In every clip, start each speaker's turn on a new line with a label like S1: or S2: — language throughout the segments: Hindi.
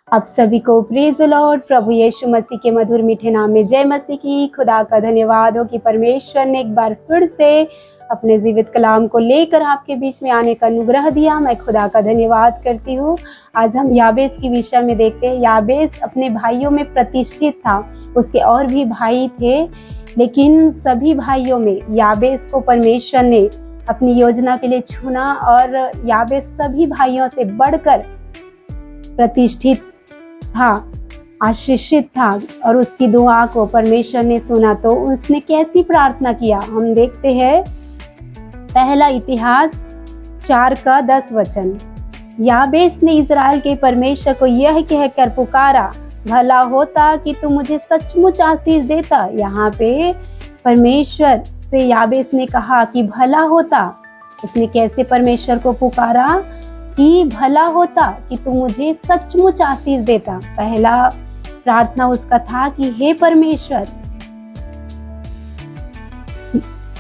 S1: आप सभी को प्रेज द लॉर्ड। प्रभु यीशु मसीह के मधुर मीठे नाम में जय मसीह की। खुदा का धन्यवाद हो कि परमेश्वर ने एक बार फिर से अपने जीवित कलाम को लेकर आपके बीच में आने का अनुग्रह दिया। मैं खुदा का धन्यवाद करती हूँ। आज हम याबेस की विषय में देखते हैं। याबेस अपने भाइयों में प्रतिष्ठित था। उसके और भी भाई थे, लेकिन सभी भाइयों में याबेस को परमेश्वर ने अपनी योजना के लिए चुना और याबेस सभी भाइयों से बढ़कर प्रतिष्ठित था, आशीषित था और उसकी दुआ को परमेश्वर ने सुना। तो उसने कैसी प्रार्थना किया हम देखते हैं। पहला इतिहास 4:10। याबेस ने इज़राइल के परमेश्वर को यह कहकर पुकारा, भला होता कि तू मुझे सचमुच आशीष देता। यहाँ पे परमेश्वर से याबेस ने कहा कि भला होता। उसने कैसे परमेश्वर को पुकारा कि भला होता कि तू मुझे सचमुच आशीष देता। पहला प्रार्थना उसका था कि हे परमेश्वर,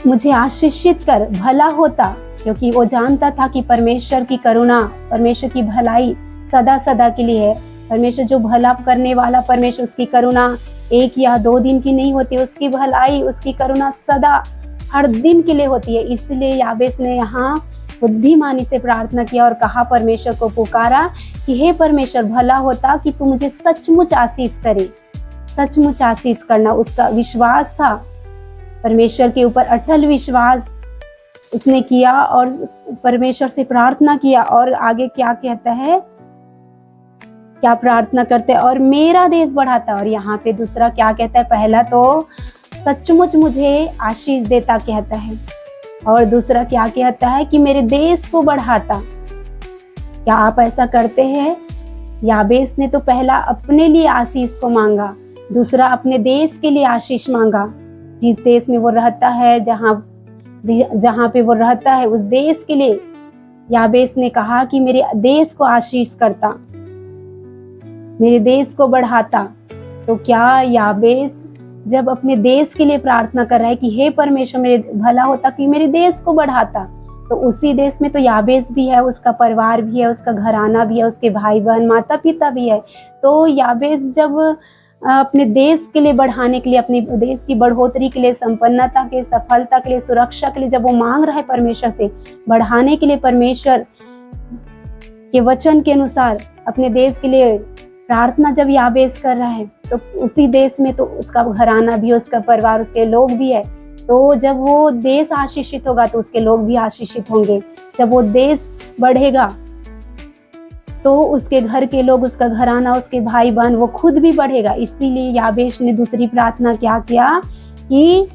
S1: मुझे आशीषित कर, भला होता। क्योंकि वो जानता था कि परमेश्वर की करुणा, परमेश्वर की भलाई सदा सदा के लिए है। परमेश्वर जो भला करने वाला परमेश्वर, उसकी करुणा 1 या 2 दिन की नहीं होती, उसकी भलाई, उसकी करुणा सदा हर दिन के लिए होती है। इसलिए याबेस ने यहाँ बुद्धिमानी से प्रार्थना किया और कहा, परमेश्वर को पुकारा कि हे परमेश्वर, भला होता कि तू मुझे सचमुच आशीष करे। सचमुच आशीष करना उसका विश्वास था। परमेश्वर के ऊपर अटल विश्वास उसने किया और परमेश्वर से प्रार्थना किया। और आगे क्या कहता है, क्या प्रार्थना करते हैं, और मेरा देश बढ़ाता। और यहाँ पे दूसरा क्या कहता है, पहला तो सचमुच मुझे आशीष देता कहता है, और दूसरा क्या कहता है कि मेरे देश को बढ़ाता। क्या आप ऐसा करते हैं? याबेस ने तो पहला अपने लिए आशीष को मांगा, दूसरा अपने देश के लिए आशीष मांगा। जिस देश में वो रहता है, जहाँ पे वो रहता है, उस देश के लिए याबेस ने कहा कि मेरे देश को आशीष करता, मेरे देश को बढ़ाता। तो क्या याबेस जब अपने देश के लिए प्रार्थना कर रहा है कि हे परमेश्वर, मेरे भला होता कि मेरे देश को बढ़ाता, तो उसी देश में तो याबेस भी है, उसका परिवार भी है, उसका घराना भी है, उसके भाई बहन, माता पिता भी है। तो याबेस जब अपने देश के लिए बढ़ाने के लिए, अपने देश की बढ़ोतरी के लिए, संपन्नता के, सफलता के लिए, सुरक्षा के लिए जब वो मांग रहा है परमेश्वर से, बढ़ाने के लिए परमेश्वर के वचन के अनुसार अपने देश के लिए प्रार्थना जब याबेस कर रहा है, तो उसी देश में तो उसका घराना भी है, उसका परिवार, उसके लोग भी है। तो जब वो देश आशीषित होगा तो उसके लोग भी आशीषित होंगे। जब वो देश बढ़ेगा तो उसके घर के लोग, उसका घराना, उसके भाई बहन, वो खुद भी बढ़ेगा। इसलिए याबेस ने दूसरी प्रार्थना क्या किया कि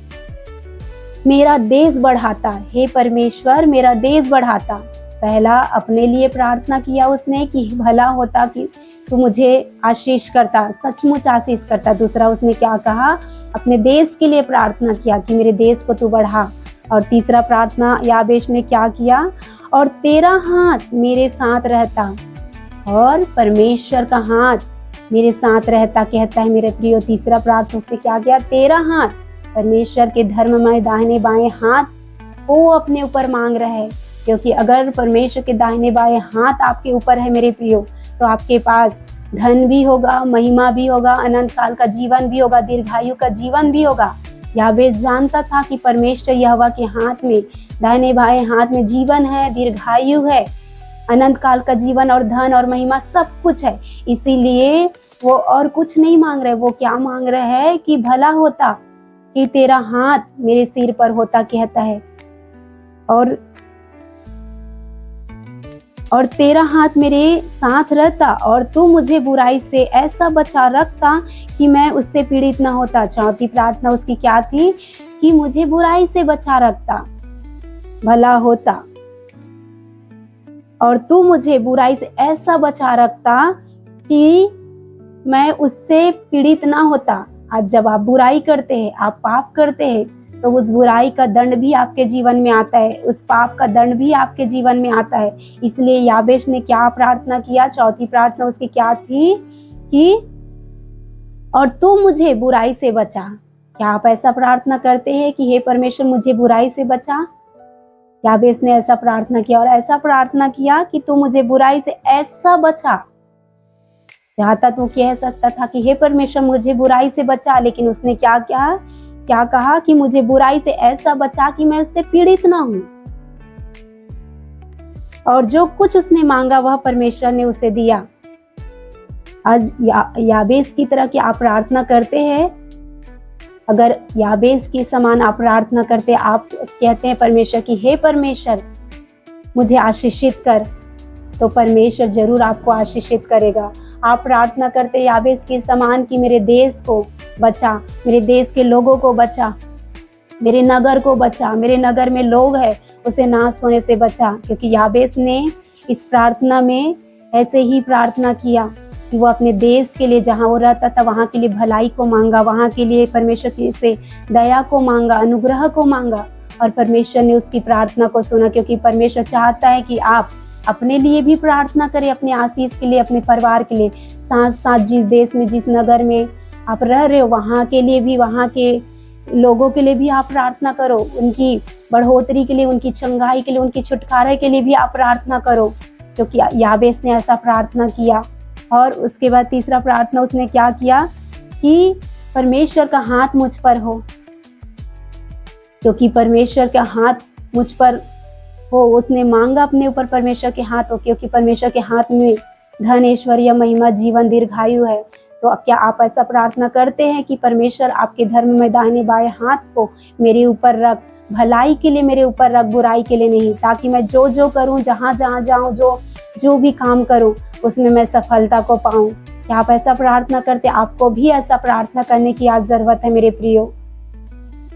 S1: मेरा देश बढ़ाता, हे परमेश्वर मेरा देश बढ़ाता। पहला अपने लिए प्रार्थना किया उसने कि भला होता कि तू मुझे आशीष करता, सचमुच आशीष करता। दूसरा उसने क्या कहा, अपने देश के लिए प्रार्थना किया कि मेरे देश को तू बढ़ा। और तीसरा प्रार्थना याबेस ने क्या किया, और तेरा हाथ मेरे साथ रहता, और परमेश्वर का हाथ मेरे साथ रहता कहता है मेरे प्रियो। तीसरा प्रार्थना उसने क्या किया, तेरा हाथ, परमेश्वर के धर्ममय दाहिने बाएं हाथ वो अपने ऊपर मांग रहा है। क्योंकि अगर परमेश्वर के दाहिने बाएं हाथ आपके ऊपर है मेरे प्रियो, तो आपके पास धन भी होगा, महिमा भी होगा, अनंत काल का जीवन भी होगा, दीर्घायु का जीवन भी होगा। याबेस जानता था कि परमेश्वर यहोवा के हाथ में, दाहिने बाएं हाथ में जीवन है, दीर्घायु है, अनंत काल का जीवन और धन और महिमा सब कुछ है। इसीलिए वो और कुछ नहीं मांग रहे। वो क्या मांग रहे हैं कि भला होता कि तेरा हाथ मेरे सिर पर होता कहता है, और तेरा हाथ मेरे साथ रहता, और तू मुझे बुराई से ऐसा बचा रखता कि मैं उससे पीड़ित न होता। चौथी प्रार्थना उसकी क्या थी कि मुझे बुराई से बचा रखता, भला होता, और तू मुझे बुराई से ऐसा बचा रखता कि मैं उससे पीड़ित ना होता। आज जब आप बुराई करते हैं, आप पाप करते हैं, तो उस बुराई का दंड भी आपके जीवन में आता है, उस पाप का दंड भी आपके जीवन में आता है। इसलिए याबेस ने क्या प्रार्थना किया, चौथी प्रार्थना उसकी क्या थी कि और तू मुझे बुराई से बचा। क्या आप ऐसा प्रार्थना करते हैं कि हे परमेश्वर मुझे बुराई से बचा? याबेस ने ऐसा प्रार्थना किया और ऐसा प्रार्थना किया कि तू मुझे बुराई से ऐसा बचा। चाहता तो कह सकता था कि हे परमेश्वर मुझे बुराई से बचा, लेकिन उसने क्या कहा कि मुझे बुराई से ऐसा बचा कि मैं उससे पीड़ित ना हूं। और जो कुछ उसने मांगा वह परमेश्वर ने उसे दिया। आज याबेस की तरह की आप प्रार्थना करते हैं? अगर याबेस के समान आप प्रार्थना करते, आप कहते हैं परमेश्वर की हे परमेश्वर मुझे आशीषित कर, तो परमेश्वर जरूर आपको आशीषित करेगा। आप प्रार्थना करते याबेस के समान कि मेरे देश को बचा, मेरे देश के लोगों को बचा, मेरे नगर को बचा, मेरे नगर में लोग हैं उसे नाश होने से बचा। क्योंकि याबेस ने इस प्रार्थना में ऐसे ही प्रार्थना किया कि वो अपने देश के लिए, जहाँ वो रहता था वहाँ के लिए भलाई को मांगा, वहाँ के लिए परमेश्वर से दया को मांगा, अनुग्रह को मांगा, और परमेश्वर ने उसकी प्रार्थना को सुना। क्योंकि परमेश्वर चाहता है कि आप अपने लिए भी प्रार्थना करें, अपने आशीष के लिए, अपने परिवार के लिए, साथ साथ जिस देश में, जिस नगर में आप रह रहे हो वहाँ के लिए भी, वहाँ के लोगों के लिए भी आप प्रार्थना करो, उनकी बढ़ोतरी के लिए, उनकी चंगाई के लिए, उनकी छुटकारे के लिए भी आप प्रार्थना करो। क्योंकि याबेस ने ऐसा प्रार्थना किया। और उसके बाद तीसरा प्रार्थना उसने क्या किया कि परमेश्वर का हाथ मुझ पर हो, क्योंकि परमेश्वर का हाथ मुझ पर हो। उसने मांगा अपने ऊपर परमेश्वर के हाथ हो, क्योंकि परमेश्वर के हाथ में धन, ऐश्वर्य, महिमा, जीवन, दीर्घायु है। तो क्या आप ऐसा प्रार्थना करते हैं कि परमेश्वर आपके धर्म में दाहिने बाएं हाथ को मेरे ऊपर रख, भलाई के लिए मेरे ऊपर रख, बुराई के लिए नहीं, ताकि मैं जो करूं, जहां जहां जाऊं, जो भी काम करूं उसमें मैं सफलता को पाऊं। क्या आप ऐसा प्रार्थना करते? आपको भी ऐसा प्रार्थना करने की आज जरूरत है मेरे प्रियो।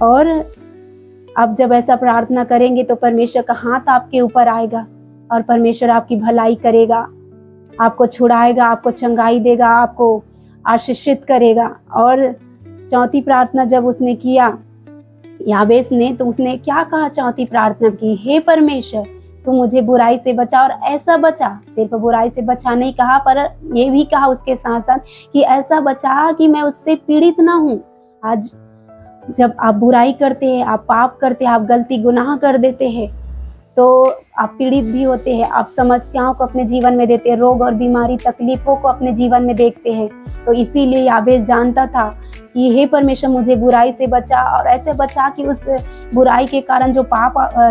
S1: और आप जब ऐसा प्रार्थना करेंगे तो परमेश्वर का हाथ आपके ऊपर आएगा और परमेश्वर आपकी भलाई करेगा, आपको छुड़ाएगा, आपको चंगाई देगा, आपको आशीषित करेगा। और चौथी प्रार्थना जब उसने किया याबेस ने, तो उसने क्या कहा? चौथी प्रार्थना की, हे परमेश्वर तू मुझे बुराई से बचा, और ऐसा बचा, सिर्फ बुराई से बचा नहीं कहा, पर ये भी कहा उसके साथ साथ कि ऐसा बचा कि मैं उससे पीड़ित ना हूँ। आज जब आप बुराई करते हैं, आप पाप करते हैं, आप गलती गुनाह कर देते हैं, तो आप पीड़ित भी होते हैं, आप समस्याओं को अपने जीवन में देते हैं, रोग और बीमारी, तकलीफों को अपने जीवन में देखते हैं। तो इसीलिए याबेस जानता था कि हे परमेश्वर मुझे बुराई से बचा, और ऐसे बचा कि उस बुराई के कारण जो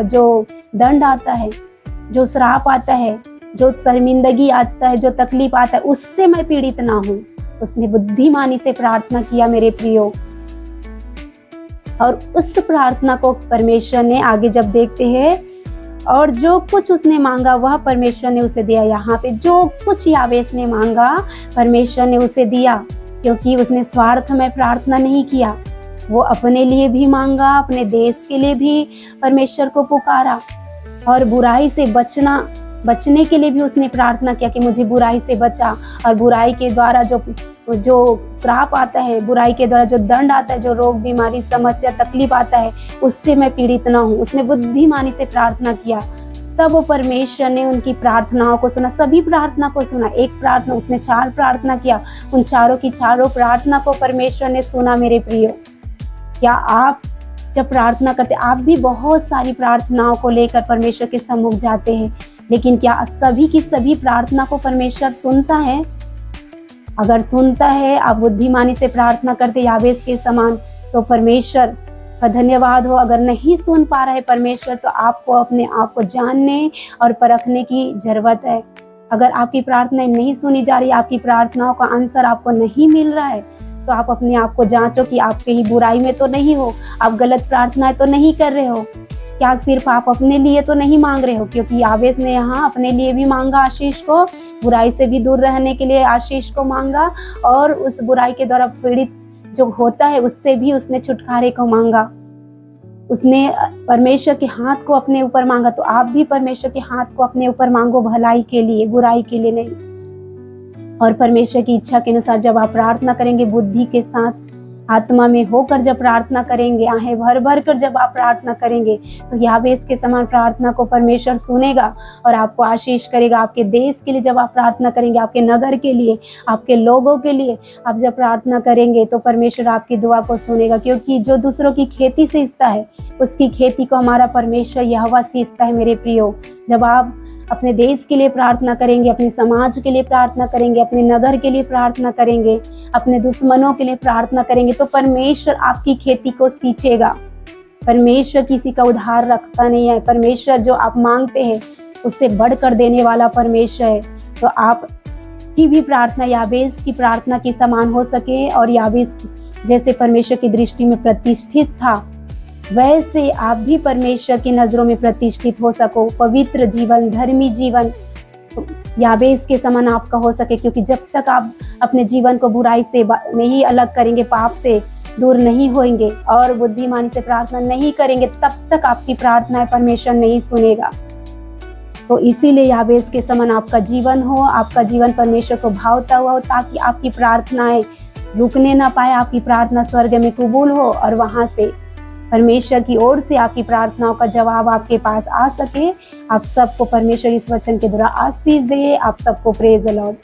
S1: जो दंड आता है, जो श्राप आता है, जो शर्मिंदगी आता है, जो तकलीफ आता है, उससे मैं पीड़ित ना हूँ। उसने बुद्धिमानी से प्रार्थना किया मेरे प्रियो। और उस प्रार्थना को परमेश्वर ने आगे जब देखते हैं, और जो कुछ उसने मांगा वह परमेश्वर ने उसे दिया। यहाँ पे जो कुछ याबेस ने मांगा परमेश्वर ने उसे दिया, क्योंकि उसने स्वार्थ में प्रार्थना नहीं किया। वो अपने लिए भी मांगा, अपने देश के लिए भी परमेश्वर को पुकारा, और बुराई से बचने के लिए भी उसने प्रार्थना किया कि मुझे बुराई से बचा, और बुराई के द्वारा जो श्राप आता है, बुराई के द्वारा जो दंड आता है, जो रोग, बीमारी, समस्या, तकलीफ आता है, उससे मैं पीड़ित ना हूँ। उसने बुद्धिमानी से प्रार्थना किया, तब परमेश्वर ने उनकी प्रार्थनाओं को सुना, सभी प्रार्थना को सुना। एक प्रार्थना, उसने 4 प्रार्थना किया, उन चारों की चारों प्रार्थना को परमेश्वर ने सुना मेरे प्रियो। क्या आप जब प्रार्थना करते, आप भी बहुत सारी प्रार्थनाओं को लेकर परमेश्वर के सम्मुख जाते हैं, लेकिन क्या सभी की सभी प्रार्थना को परमेश्वर सुनता है? अगर सुनता है, आप बुद्धिमानी से प्रार्थना करते याबेस के समान, तो परमेश्वर का धन्यवाद हो। अगर नहीं सुन पा रहे परमेश्वर, तो आपको अपने आप को जानने और परखने की जरूरत है। अगर आपकी प्रार्थना नहीं सुनी जा रही, आपकी प्रार्थनाओं का आंसर आपको नहीं मिल रहा है, तो आप अपने आप को जांचो कि आप कहीं बुराई में तो नहीं हो, आप गलत प्रार्थनाएं तो नहीं कर रहे हो, क्या सिर्फ आप अपने लिए तो नहीं मांग रहे हो? क्योंकि याबेस ने यहाँ अपने लिए भी मांगा आशीष को, बुराई से भी दूर रहने के लिए आशीष को मांगा, और उस बुराई के द्वारा पीड़ित जो होता है उससे भी उसने छुटकारे को मांगा। उसने परमेश्वर के हाथ को अपने ऊपर मांगा। तो आप भी परमेश्वर के हाथ को अपने ऊपर मांगो, भलाई के लिए, बुराई के लिए नहीं। और परमेश्वर की इच्छा के अनुसार जब आप प्रार्थना करेंगे, बुद्धि के साथ, आत्मा में होकर जब प्रार्थना करेंगे, आहें भर भर कर जब आप प्रार्थना करेंगे, तो याबेस के समान प्रार्थना को परमेश्वर सुनेगा और आपको आशीष करेगा। आपके देश के लिए जब आप प्रार्थना करेंगे, आपके नगर के लिए, आपके लोगों के लिए आप जब प्रार्थना करेंगे, तो परमेश्वर आपकी दुआ को सुनेगा। क्योंकि जो दूसरों की खेती सींचता है, उसकी खेती को हमारा परमेश्वर यहोवा सींचता है मेरे प्रियो। जब आप अपने देश के लिए प्रार्थना करेंगे, अपने समाज के लिए प्रार्थना करेंगे, अपने नगर के लिए प्रार्थना करेंगे, अपने दुश्मनों के लिए प्रार्थना करेंगे, तो परमेश्वर आपकी खेती को सींचेगा। परमेश्वर किसी का उधार रखता नहीं है। परमेश्वर जो आप मांगते हैं उससे बढ़कर देने वाला परमेश्वर है। तो आप की भी प्रार्थना याबेस की प्रार्थना के समान हो सके, और याबेस जैसे परमेश्वर की दृष्टि में प्रतिष्ठित था, वैसे आप भी परमेश्वर की नज़रों में प्रतिष्ठित हो सको। पवित्र जीवन, धर्मी जीवन याबेस के समान आपका हो सके, क्योंकि जब तक आप अपने जीवन को बुराई से नहीं अलग करेंगे, पाप से दूर नहीं होंगे और बुद्धिमानी से प्रार्थना नहीं करेंगे, तब तक आपकी प्रार्थनाएं परमेश्वर नहीं सुनेगा। तो इसीलिए याबेस के समान आपका जीवन हो, आपका जीवन परमेश्वर को भावता हुआ हो, ताकि आपकी प्रार्थनाएं रुकने ना पाए, आपकी प्रार्थना स्वर्ग में कबूल हो और वहां से परमेश्वर की ओर से आपकी प्रार्थनाओं का जवाब आपके पास आ सके। आप सबको परमेश्वर इस वचन के द्वारा आशीष दे। आप सबको प्रेज द लॉर्ड।